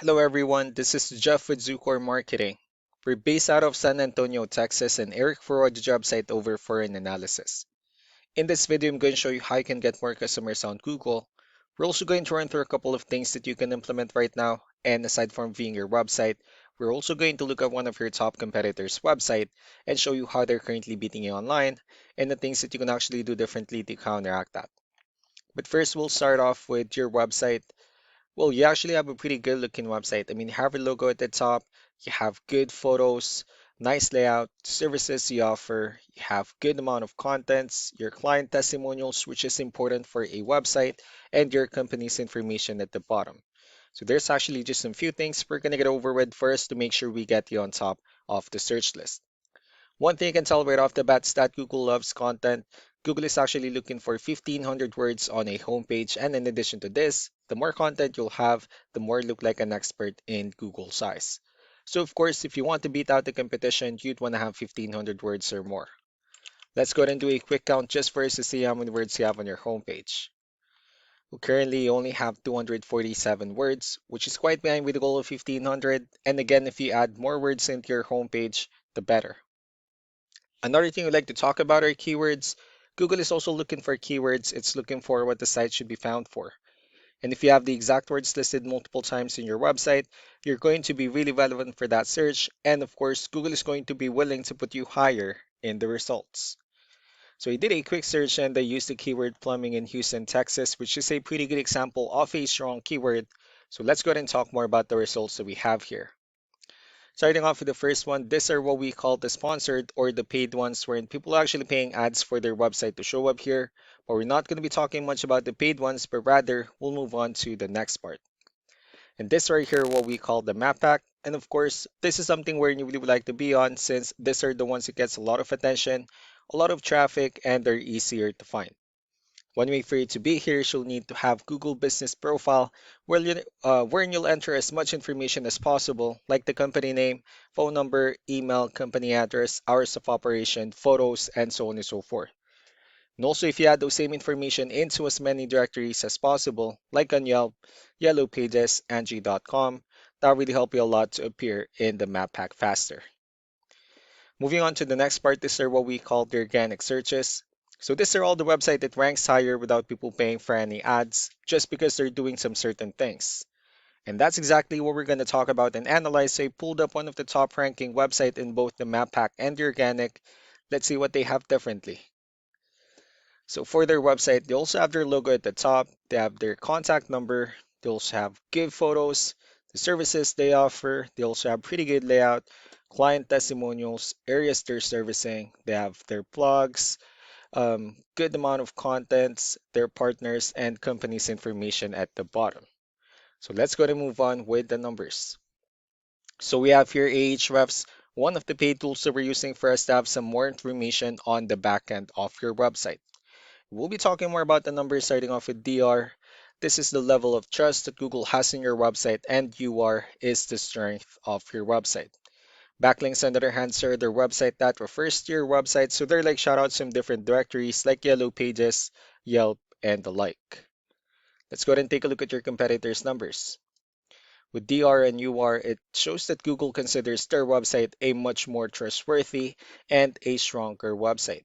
Hello everyone, this is Jeff with Zucor Marketing. We're based out of San Antonio, Texas, and Eric forwarded the job site over for an analysis. In this video, I'm going to show you how you can get more customers on Google. We're also going to run through a couple of things that you can implement right now, and aside from viewing your website, we're also going to look at one of your top competitors' website and show you how they're currently beating you online and the things that you can actually do differently to counteract that. But first, we'll start off with your website. Well, you actually have a pretty good looking website. I mean, you have a logo at the top, you have good photos, nice layout, services you offer, you have good amount of contents, your client testimonials, which is important for a website, and your company's information at the bottom. So there's actually just some few things we're gonna get over with first to make sure we get you on top of the search list. One thing you can tell right off the bat is that Google loves content. Google is actually looking for 1,500 words on a homepage, and in addition to this, the more content you'll have, the more you look like an expert in Google size. So of course, if you want to beat out the competition, you'd want to have 1,500 words or more. Let's go ahead and do a quick count just for us to see how many words you have on your homepage. We currently only have 247 words, which is quite behind with the goal of 1,500. And again, if you add more words into your homepage, the better. Another thing we'd like to talk about are keywords. Google is also looking for keywords. It's looking for what the site should be found for. And if you have the exact words listed multiple times in your website, you're going to be really relevant for that search. And of course, Google is going to be willing to put you higher in the results. So I did a quick search and I used the keyword plumbing in Houston, Texas, which is a pretty good example of a strong keyword. So let's go ahead and talk more about the results that we have here. Starting off with the first one, these are what we call the sponsored or the paid ones, wherein people are actually paying ads for their website to show up here. But we're not going to be talking much about the paid ones, but rather we'll move on to the next part. And this right here, what we call the map pack. And of course, this is something where you really would like to be on since these are the ones that gets a lot of attention, a lot of traffic, and they're easier to find. One way for you to be here is you'll need to have Google Business Profile wherein you'll enter as much information as possible, like the company name, phone number, email, company address, hours of operation, photos, and so on and so forth. And also, if you add those same information into as many directories as possible, like on Yelp, Yellow Pages, Angie.com, that really help you a lot to appear in the map pack faster. Moving on to the next part, these are what we call the organic searches. So these are all the website that ranks higher without people paying for any ads, just because they're doing some certain things. And that's exactly what we're going to talk about and analyze. So I pulled up one of the top ranking website in both the map pack and the organic. Let's see what they have differently. So for their website, they also have their logo at the top. They have their contact number. They also have good photos, the services they offer. They also have pretty good layout, client testimonials, areas they're servicing. They have their blogs, good amount of contents, their partners, and companies information at the bottom. So let's go and move on with the numbers. So we have here Ahrefs, one of the paid tools that we're using for us to have some more information on the back end of your website. We'll be talking more about the numbers starting off with DR. This is the level of trust that Google has in your website, and UR is the strength of your website. Backlinks, on the other hand, are their website that refers to your website, so they're like shoutouts from different directories like Yellow Pages, Yelp, and the like. Let's go ahead and take a look at your competitors' numbers. With DR and UR, it shows that Google considers their website a much more trustworthy and a stronger website.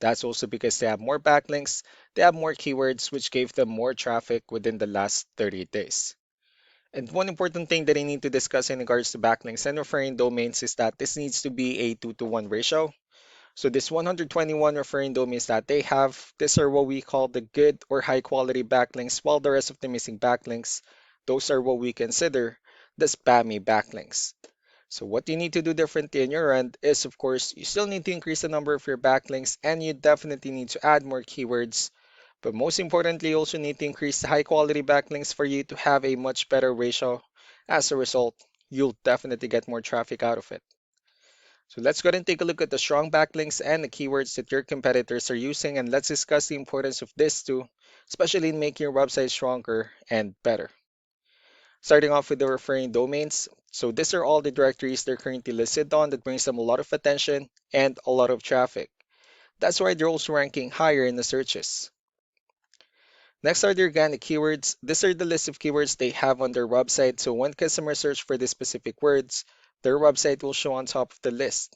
That's also because they have more backlinks, they have more keywords, which gave them more traffic within the last 30 days. And one important thing that I need to discuss in regards to backlinks and referring domains is that this needs to be a 2-to-1 ratio. So this 121 referring domains that they have, these are what we call the good or high quality backlinks, while the rest of the missing backlinks, those are what we consider the spammy backlinks. So what you need to do differently on your end is, of course, you still need to increase the number of your backlinks and you definitely need to add more keywords. But most importantly, you also need to increase the high quality backlinks for you to have a much better ratio. As a result, you'll definitely get more traffic out of it. So let's go ahead and take a look at the strong backlinks and the keywords that your competitors are using, and let's discuss the importance of this too, especially in making your website stronger and better. Starting off with the referring domains. So these are all the directories they're currently listed on that brings them a lot of attention and a lot of traffic. That's why they're also ranking higher in the searches. Next are the organic keywords. These are the list of keywords they have on their website. So when customers search for these specific words, their website will show on top of the list.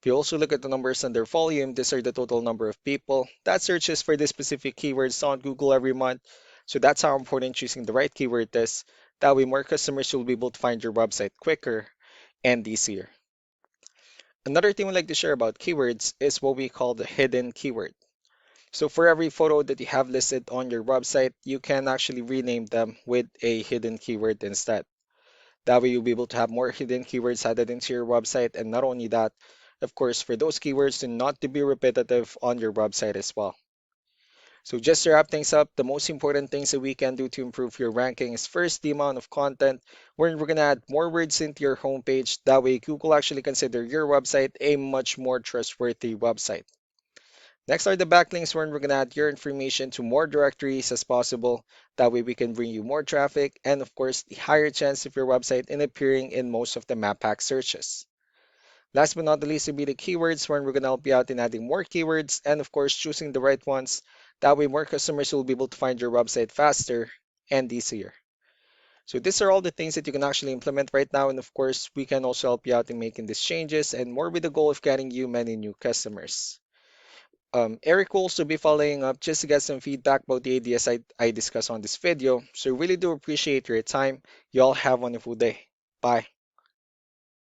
If you also look at the numbers and their volume, these are the total number of people that searches for these specific keywords on Google every month. So that's how important choosing the right keyword is. That way more customers will be able to find your website quicker and easier. Another thing we like to share about keywords is what we call the hidden keyword. So for every photo that you have listed on your website, you can actually rename them with a hidden keyword instead. That way you'll be able to have more hidden keywords added into your website. And not only that, of course, for those keywords to not to be repetitive on your website as well. So just to wrap things up, the most important things that we can do to improve your ranking is first the amount of content, where we're gonna add more words into your homepage. That way Google actually consider your website a much more trustworthy website. Next are the backlinks where we're gonna add your information to more directories as possible. That way we can bring you more traffic and of course the higher chance of your website in appearing in most of the map pack searches. Last but not the least will be the keywords where we're gonna help you out in adding more keywords and of course choosing the right ones. That way more customers will be able to find your website faster and easier. So these are all the things that you can actually implement right now, and of course we can also help you out in making these changes and more with the goal of getting you many new customers. Eric will also be following up just to get some feedback about the ideas I discussed on this video. So really do appreciate your time. You all have a wonderful day. Bye.